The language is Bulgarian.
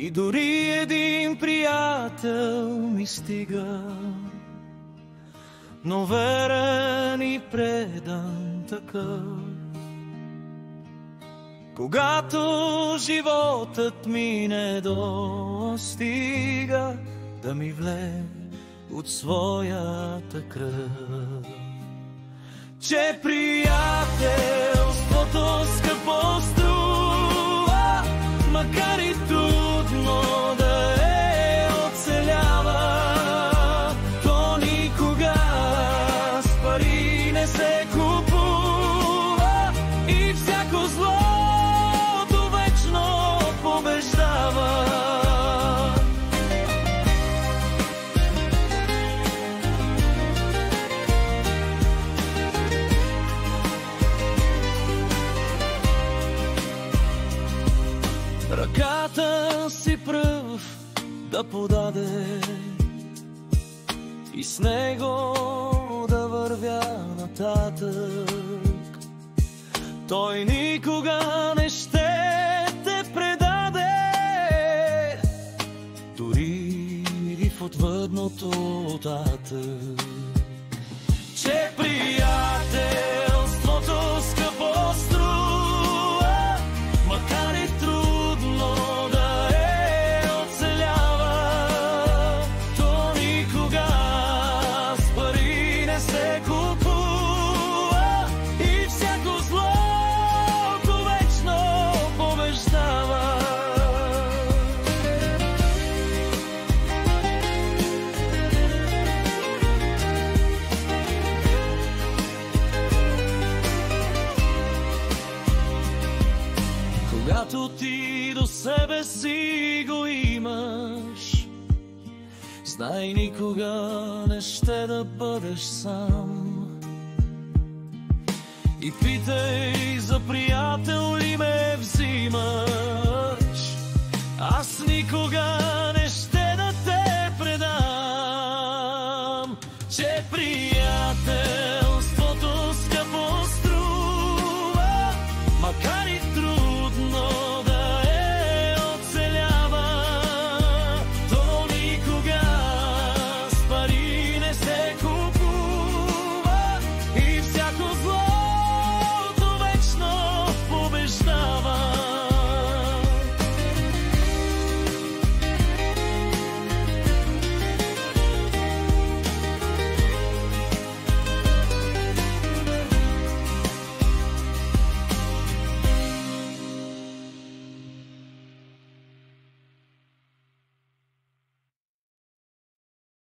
И дори един приятел ми стига, но верен и предан такъв. Когато животът ми не достига, да ми влее от своята кръв. Че приятелството скъпо струва, макар и трудно да оцелява, то никога с пари не се купува и всяко злото вечно побеждава. Ръката си пръв да подаде и с него да вървя нататък. Той никога не ще те предаде, дори и в отвъдното оттатък. Че приятелството скъпо струва, макар и трудно да оцелява, то никога с пари не се купува и всяко злото вечно побеждава. Когато ти до себе си го имаш, знай никога не ще да бъдеш сам. И питай за приятел ли ме взимаш, аз никога не